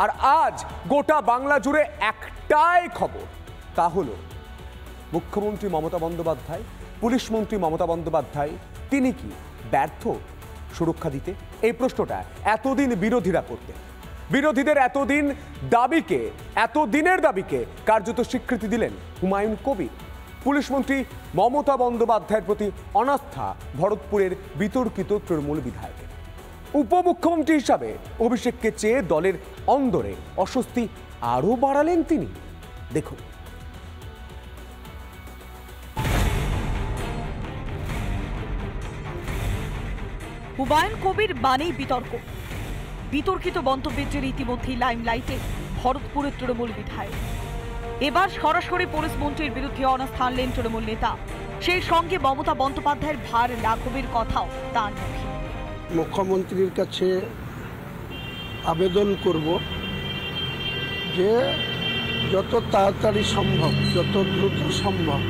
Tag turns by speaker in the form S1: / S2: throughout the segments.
S1: আর আজ গোটা বাংলা জুড়ে একটাই খবর, তা হলো মুখ্যমন্ত্রী মমতা বন্দ্যোপাধ্যায়, পুলিশ মন্ত্রী মমতা বন্দ্যোপাধ্যায়, তিনি কি ব্যর্থ সুরক্ষা দিতে? এই প্রশ্নটা এতদিন বিরোধীরা করতেন। বিরোধীদের এতদিনের দাবিকে কার্যত স্বীকৃতি দিলেন হুমায়ুন কবির। পুলিশ মন্ত্রী মমতা বন্দ্যোপাধ্যায়ের প্রতি অনাস্থা ভরতপুরের বিতর্কিত তৃণমূল বিধায়কের। উপমুখ্যমন্ত্রী হিসাবে অভিষেককে চেয়ে দলের অন্দরে অস্বস্তি আরও বাড়ালেন তিনি। দেখুন।
S2: হুমায়ুন কবির মানেই বিতর্কিত মন্তব্যের জেরে ইতিমধ্যেই লাইমলাইটে ভরতপুরের তৃণমূল বিধায়ক। এবার সরাসরি পুলিশ মন্ত্রীর বিরুদ্ধে অনাস্থা আনলেন তৃণমূল নেতা। সেই সঙ্গে মমতা বন্দ্যোপাধ্যায়ের ভার লাঘবের কথাও তার মুখে।
S3: মুখ্যমন্ত্রীর কাছে আবেদন করব যে যত তাড়াতাড়ি সম্ভব, যত দ্রুত সম্ভব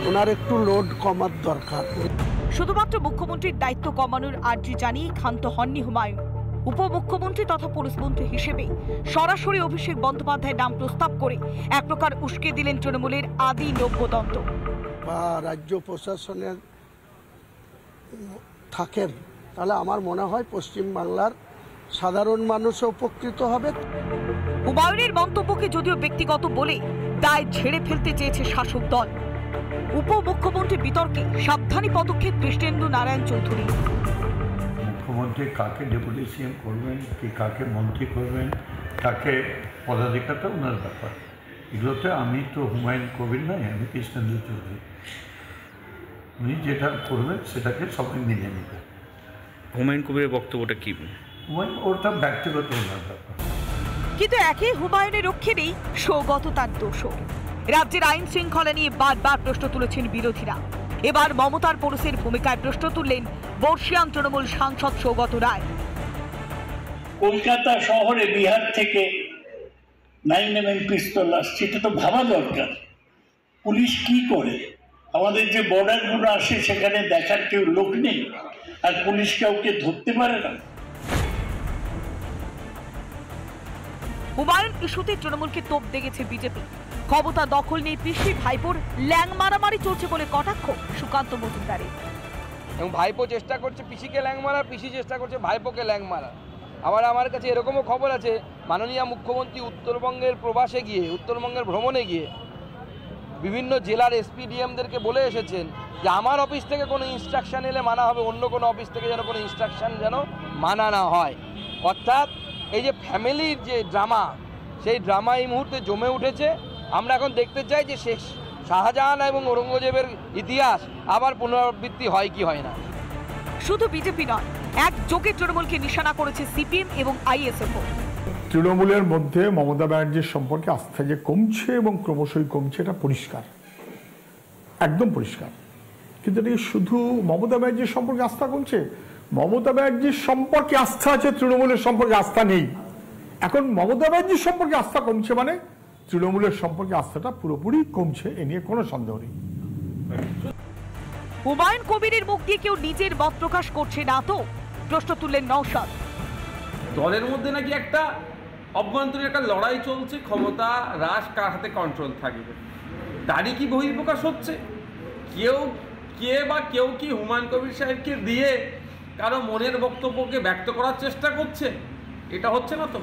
S3: ওনার একটু লোড কমার দরকার।
S2: শুধুমাত্র মুখ্যমন্ত্রীর দায়িত্ব কমানোর আর্জি জানিয়ে ক্ষান্ত হননি হুমায়ুন। উপমুখ্যমন্ত্রী তথা পুলিশ মন্ত্রী হিসেবে সরাসরি অভিষেক বন্দ্যোপাধ্যায়ের নাম প্রস্তাব করে এক প্রকার উস্কে দিলেন তৃণমূলের আদি নব্যদন্ত।
S3: বা রাজ্য প্রশাসনের থাকেন, তাহলে আমার মনে হয় পশ্চিমবাংলার সাধারণ মানুষও উপকৃত হবে।
S2: হুমায়ুনের মন্তব্যকে যদিও ব্যক্তিগত বলে দায় ঝেড়ে ফেলতে চেয়েছে শাসক দল। উপমুখ্যমন্ত্রী বিতর্কে সাবধানী পদক্ষেপ কৃষ্ণেন্দু নারায়ণ চৌধুরী।
S4: মুখ্যমন্ত্রী কাকে ডেপুটি সিএম করবেন, কি কাকে মন্ত্রী করবেন, তাকে পদাধিকারটা ওনার ব্যাপার। এগুলোতে আমি তো হুমায়ুন কবির নয়, আমি কৃষ্ণেন্দু চৌধুরী। উনি যেটা করবেন সেটাকে সবাই মেনে নেবে।
S5: হুমায়ুন কবিরের বক্তব্যটা কি?
S4: ওটা ব্যক্তিগত ওনার ব্যাপার।
S2: কিন্তু একই হুমায়ুনের রক্ষে নেই সৌগত তার দোষর। রাজ্যের আইন শৃঙ্খলা নিয়ে বারবার প্রশ্ন তুলেছেন বিরোধীরা। এবার মমতার পুলিশের ভূমিকায় প্রশ্ন তুললেন বর্ষিয়ান তৃণমূল সাংসদ সৌগত রায়।
S6: কলকাতা শহরে বিহার থেকে 9mm পিস্তল আসছে, এটা তো ভাবা দরকার। পুলিশ কি করে? আমাদের যে বর্ডারগুলো আসে সেখানে দেখার কেউ লোক নেই, আর পুলিশ কাউকে ধরতে পারে না।
S2: হুমায়ুন ইস্যুতে তৃণমূলকে তোপ দেখেছে বিজেপি। ক্ষমতা দখল নিয়ে পিসি ভাইপোর ল্যাং মারামারি চলছে বলে কটাক্ষ সুকান্ত মজুমদারের।
S7: এবং ভাইপো চেষ্টা করছে পিসিকে ল্যাং মারার, পিসি চেষ্টা করছে ভাইপোকে ল্যাং মারার। আবার আমার কাছে এরকমও খবর আছে, মাননীয় মুখ্যমন্ত্রী উত্তরবঙ্গের প্রবাসে গিয়ে, উত্তরবঙ্গের ভ্রমণে গিয়ে বিভিন্ন জেলার এসপিডিএমদেরকে বলে এসেছেন যে আমার অফিস থেকে কোনো ইনস্ট্রাকশন এলে মানা হবে, অন্য কোনো অফিস থেকে যেন কোনো ইনস্ট্রাকশন যেন মানা না হয়। অর্থাৎ এই যে ফ্যামিলির যে ড্রামা, সেই ড্রামা এই মুহূর্তে জমে উঠেছে। আমরা এখন দেখতে চাই যে শেখ শাহজাহান এবং ঔরঙ্গজেবের ইতিহাস আবার পুনরাবৃত্তি হয় কি হয় না।
S2: শুধু বিজেপি নয়, একযোগে তৃণমূলকে নিশানা করেছে সিপিএম এবং আইএসএফও।
S8: তৃণমূলের মধ্যে মমতা ব্যানার্জির সম্পর্কে আস্থা যে কমছে এবং ক্রমশই কমছে, এটা পরিষ্কার, একদম পরিষ্কার। কিন্তু এটা শুধু মমতা ব্যানার্জির সম্পর্কে আস্থা কমছে, মমতা ব্যানার্জির সম্পর্কে আস্থা আছে, তৃণমূলের সম্পর্কে আস্থা নেই। এখন মমতা ব্যানার্জির সম্পর্কে আস্থা কমছে মানে তৃণমূলের সম্পর্কে আস্থাটা পুরোপুরি কমছে, এ নিয়ে কোনো সন্দেহ নেই।
S2: হুমায়ুন কবিরের মুখ দিয়ে কেউ নিজের মত প্রকাশ করছে না তো? প্রশ্ন তুললেন নওশাদ।
S9: দলের মধ্যে নাকি একটা অভ্যন্তরীণ একটা লড়াই চলছে, ক্ষমতা হ্রাস কার হাতে কন্ট্রোল থাকবে, তারই কি বহিঃপ্রকাশ হচ্ছে? কেউ কি হুমায়ুন কবির সাহেবকে দিয়ে কারো মনের বক্তব্যকে ব্যক্ত করার চেষ্টা করছে? এটা হচ্ছে না তো।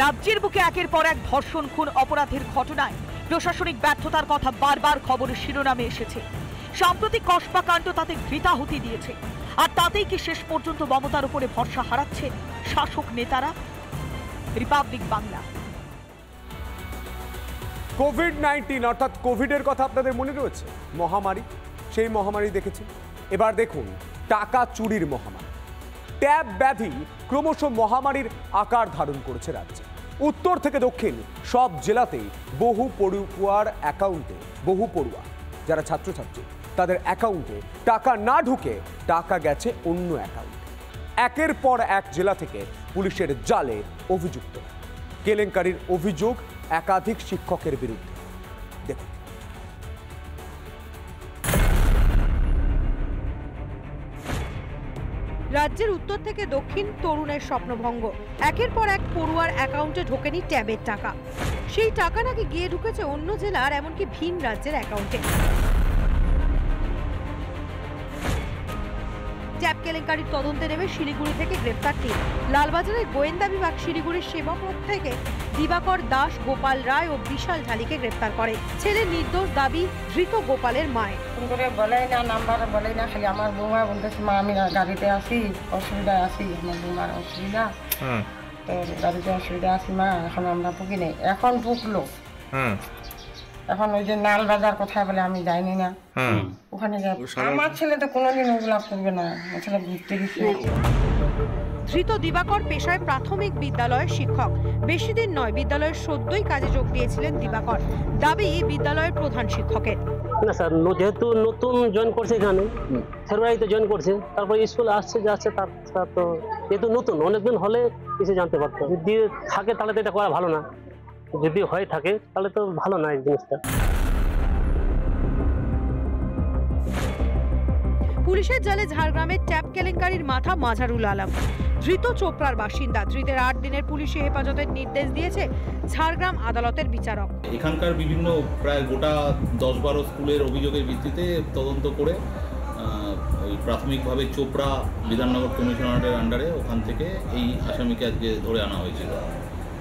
S2: রাজ্যের বুকে একের পর এক ধর্ষণ, খুন, অপরাধের ঘটনায় প্রশাসনিক ব্যর্থতার কথা বারবার খবরের শিরোনামে এসেছে। সাম্প্রতিক কসবা কাণ্ড তাতে ঘৃতাহুতি দিয়েছে। আর তাতেই কি শেষ পর্যন্ত মমতার উপরে ভরসা হারাচ্ছে শাসক নেতারা? রিপাবলিক বাংলা।
S1: কোভিড-19 অর্থাৎ কোভিডের কথা আপনাদের মনে রয়েছে, মহামারী। সেই মহামারী দেখেছেন। এবার দেখুন টাকা চুরির মহামারী। ট্যাব ব্যাধি ক্রমশ মহামারীর আকার ধারণ করেছে রাজ্যে। উত্তর থেকে দক্ষিণ সব জেলাতেই বহু পড়ুয়ার অ্যাকাউন্টে, বহু পড়ুয়া যারা ছাত্রছাত্রী, তাদের অ্যাকাউন্টে টাকা না ঢুকে টাকা গেছে অন্য অ্যাকাউন্টে। একের পর এক জেলা থেকে পুলিশের জালে অভিযুক্ত। কেলেঙ্কারির অভিযোগ একাধিক শিক্ষকের বিরুদ্ধে। দেখুন।
S10: রাজ্যের উত্তর থেকে দক্ষিণ তরুণের স্বপ্নভঙ্গ। একের পর এক পড়ুয়ার অ্যাকাউন্টে ঢোকেনি ট্যাবের টাকা। সেই টাকা নাকি গিয়ে ঢুকেছে অন্য জেলার, এমনকি ভিন রাজ্যের অ্যাকাউন্টে। ট্যাব কেলেঙ্কারির তদন্তে নেমে শিলিগুড়ি থেকে গ্রেফতার টিম। লালবাজারের গোয়েন্দা বিভাগ শিলিগুড়ির সেবকরোড থেকে দিবাকর দাস, গোপাল রায় ও বিশাল ঢালিকে গ্রেফতার করে। ছেলে নির্দোষ দাবি ধৃত গোপালের মায়ের।
S11: বলেই না, নাম্বার বলেই না, খালি আমার বৌমা বলতেছে মা আমি গাড়িতে আসি, অসুবিধায় আসি, আমার বৌমার অসুবিধা, তো গাড়িতে অসুবিধা আসি মা, এখন আমরা ঢুকি নেই। এখন ঢুকলো, এখন ওই যে নাল বাজার কোথায় বলে আমি যাইনি না, ওখানে যাই। আমার ছেলে তো কোনোদিন ওগুলা করবে না, ছেলে ঘুরতে গেছে।
S10: ধৃত দিবাকর পেশায় প্রাথমিক বিদ্যালয়ের শিক্ষক। বেশি দিন নয়, বিদ্যালয়ের সদ্যই কাজে যোগ দিয়েছিলেন দিবাকর। দাবি বিদ্যালয়ের প্রধান শিক্ষকের।
S12: না স্যার, যেহেতু নতুন জয়েন করছে এখানে, ফেব্রুয়ারিতে জয়েন করছে, তারপর স্কুল আসছে যাচ্ছে, তার তো যেহেতু নতুন, অনেকদিন হলে কিছু জানতে পারতো। যদি থাকে তাহলে তো এটা করা ভালো না, যদি হয়ে থাকে তাহলে তো ভালো না এই জিনিসটা।
S10: পুলিশের জালে ঝাড়গ্রামের ট্যাব কেলেঙ্কারির মাথা মাঝারুল আলম, ধৃত চোপড়ার বাসিন্দা। ধৃতের 8 দিনের পুলিশি হেফাজতের নির্দেশ দিয়েছে ঝাড়গ্রাম আদালতের বিচারক।
S13: এখানকার বিভিন্ন প্রায় গোটা 10-12 স্কুলের অভিযোগের ভিত্তিতে তদন্ত করে প্রাথমিকভাবে চোপড়া বিধাননগর কমিশনারের আন্ডারে ওখান থেকে এই আসামিকে আজকে ধরে আনা হয়েছিল,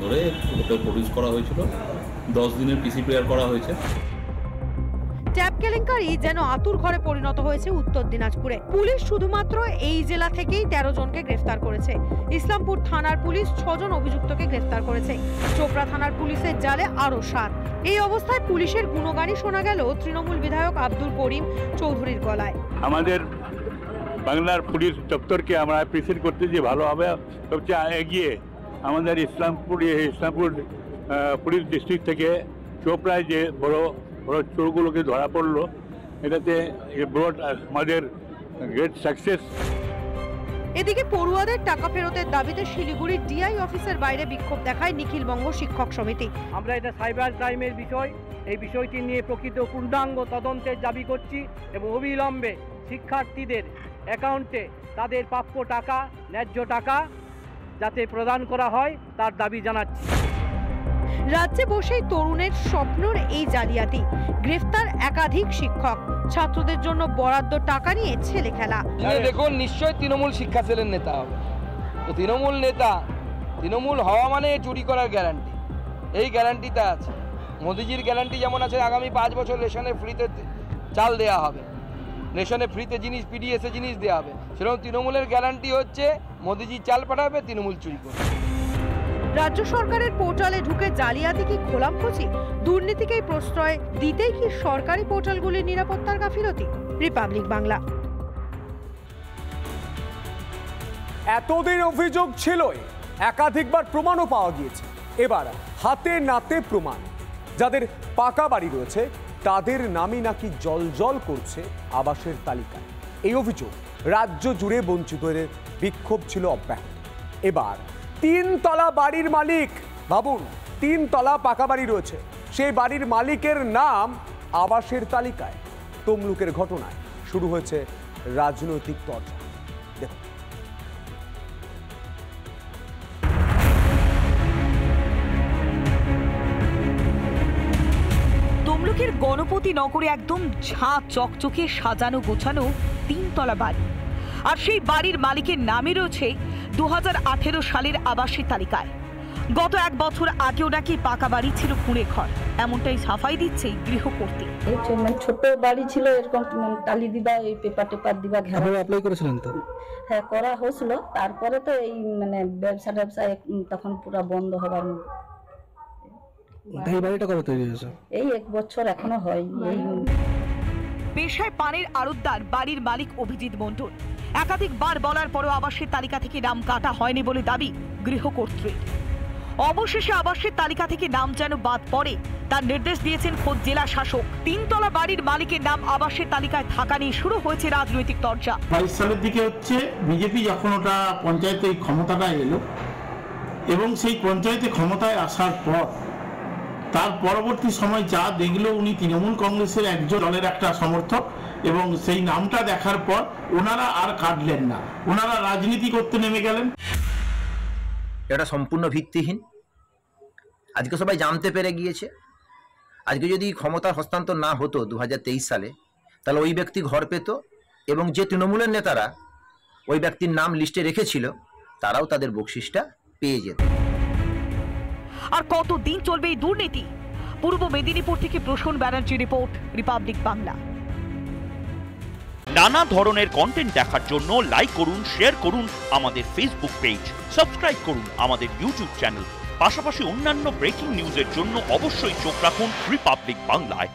S13: ধরে ওটা প্রডিউস করা হয়েছিল। 10 দিনের পিসিপিআর করা হয়েছে।
S10: ট্যাব কেলেঙ্কারি যেন আতুর ঘরে পরিণত হয়েছে উত্তর দিনাজপুরে। পুলিশ শুধুমাত্র এই জেলা থেকেই 13 জনকে গ্রেফতার করেছে। ইসলামপুর থানার পুলিশ 6 জন অভিযুক্তকে গ্রেফতার করেছে। চোপড়া থানার পুলিশের জালে আরো 7। এই অবস্থায় পুলিশের গুণগানই শোনা গেল তৃণমূল বিধায়ক আব্দুল করিম চৌধুরীর গলায়।
S14: আমাদের বাংলার পুলিশ দপ্তরকে আমরা অ্যাপ্রিসিয়েট করতে যে ভালো হবে, সবচেয়ে এগিয়ে আমাদের ইসলামপুর পুলিশ ডিস্ট্রিক্ট থেকে চোপড়ায় যে বড় বড় চোরগুলোকে ধরা পড়লো, এটাতে আমাদের গ্রেট সাকসেস।
S10: এদিকে পড়ুয়াদের টাকা ফেরতের দাবিতে শিলিগুড়ির ডিআই অফিসের বাইরে বিক্ষোভ দেখায় নিখিলবঙ্গ শিক্ষক সমিতি।
S15: আমরা এটা সাইবার ক্রাইমের বিষয়, এই বিষয়টি নিয়ে প্রকৃত পূর্ণাঙ্গ তদন্তের দাবি করছি এবং অবিলম্বে শিক্ষার্থীদের অ্যাকাউন্টে তাদের প্রাপ্য টাকা, ন্যায্য টাকা যাতে প্রদান করা হয় তার দাবি জানাচ্ছি।
S10: রাজ্যে বসেই তরুণের স্বপ্নর এই জালিয়াতি। গ্রেফতার একাধিক শিক্ষক। ছাত্রদের জন্য বরাদ্দ টাকা নিয়ে ছেলে খেলা।
S7: দেখুন, নিশ্চয়ই তৃণমূল শিক্ষা সেলের নেতা হবে। তো তৃণমূল নেতা, তৃণমূল হওয়া মানে চুরি করার গ্যারান্টি, এই গ্যারান্টিটা আছে। মোদিজির গ্যারান্টি যেমন আছে আগামী 5 বছর রেশনে ফ্রিতে চাল দেওয়া হবে, রেশনে ফ্রিতে জিনিস, পিডিএসে জিনিস দেওয়া হবে, সেরকম তৃণমূলের গ্যারান্টি হচ্ছে মোদিজি চাল পাঠাবে, তৃণমূল চুরি করবে।
S10: রাজ্য সরকারের পোর্টালে ঢুকে জালিয়াতি কি খোলামখুচি? দুর্নীতিকেই প্রশ্রয় দিতেই কি সরকারি পোর্টালগুলির নিরাপত্তার গাফিলতি? রিপাবলিক বাংলা।
S1: এতদিন অভিযোগ ছিলই, একাধিকবার প্রমাণও পাওয়া গিয়েছে। এবার হাতে নাতে প্রমাণ। যাদের পাকা বাড়ি রয়েছে তাদের নামই নাকি জলজল করছে আবাসের তালিকায়। এই অভিযোগ রাজ্য জুড়ে বঞ্চিতদের বিক্ষোভ ছিল অব্যাহত। এবার 3 তলা বাড়ির মালিক, ভাবুন 3 তলা পাকা বাড়ি রয়েছে, সেই বাড়ির মালিকের নাম আবাসের তালিকায়। তমলুকের ঘটনায় শুরু হয়েছে রাজনৈতিক তরজা। দেখুন।
S2: তমলুকের গণপতি নগরে একদম ঝাঁ চকচকে সাজানো গোছানো 3 তলা বাড়ি, আর সেই বাড়ির মালিকের নামে রয়েছে 2018 সালের আবাসের তালিকায়। গত 1 বছর আগেও নাকি পাকা বাড়ি ছিল কুঁড়ে ঘর, এমনটাই সাফাই দিচ্ছে গৃহকর্ত্রী।
S11: ছোট বাড়ি ছিল, এরকম টালি দিবা, এই পেপার টেপার দিবা, ঘেরা অ্যাপ্লাই করেছিলেন তো? হ্যাঁ, করা হয়েছিল। তারপরে তো এই ব্যবসা তখন পুরো বন্ধ হবার।
S16: এই বাড়িটা কবে তৈরি হয়েছে?
S11: এই 1 বছর এখনো হয়নি।
S2: পেশায় পানের আড়তদার বাড়ির মালিক অভিজিৎ মণ্ডল। একাধিকবার বলার পরও আবাসের তালিকা থেকে নাম কাটা হয়নি বলে দাবি গৃহকর্ত্রীর। অবশেষে আবাসের তালিকা থেকে নাম যেন বাদ পড়ে তার নির্দেশ দিয়েছেন খোদ জেলা শাসক। 3 তলা বাড়ির মালিকের নাম আবাসের তালিকায় থাকা নিয়ে শুরু হয়েছে রাজনৈতিক তরজা।
S17: 22 সালের দিকে হচ্ছে বিজেপি যখন ওটা পঞ্চায়েতে ক্ষমতাটা এলো, এবং সেই পঞ্চায়েতে ক্ষমতায় আসার পর তার পরবর্তী সময় যা দেখলো, উনি তৃণমূল কংগ্রেসের একজন দলের একটা সমর্থক এবং সেই নামটা দেখার পর ওনারা আর কাটলেন না, ওনারা রাজনীতি করতে নেমে গেলেন।
S16: এটা সম্পূর্ণ ভিত্তিহীন। আজকে সবাই জানতে পেরে গিয়েছে। আজকে যদি ক্ষমতার হস্তান্তর না হতো 2023 সালে, তাহলে ওই ব্যক্তি ঘর পেত এবং যে তৃণমূলের নেতারা ওই ব্যক্তির নাম লিস্টে রেখেছিল তারাও তাদের বকশিসটা পেয়ে যেত।
S2: আর কতদিন চলবে এই দুর্নীতি? পূর্ব মেদিনীপুর থেকে প্রসূন ব্যানার্জি রিপোর্ট, রিপাবলিক বাংলা।
S18: নানা ধরনের কন্টেন্ট দেখার জন্য লাইক করুন, শেয়ার করুন আমাদের ফেসবুক পেজ, সাবস্ক্রাইব করুন আমাদের ইউটিউব চ্যানেল। পাশাপাশি অন্যান্য ব্রেকিং নিউজের জন্য অবশ্যই চোখ রাখুন রিপাবলিক বাংলায়।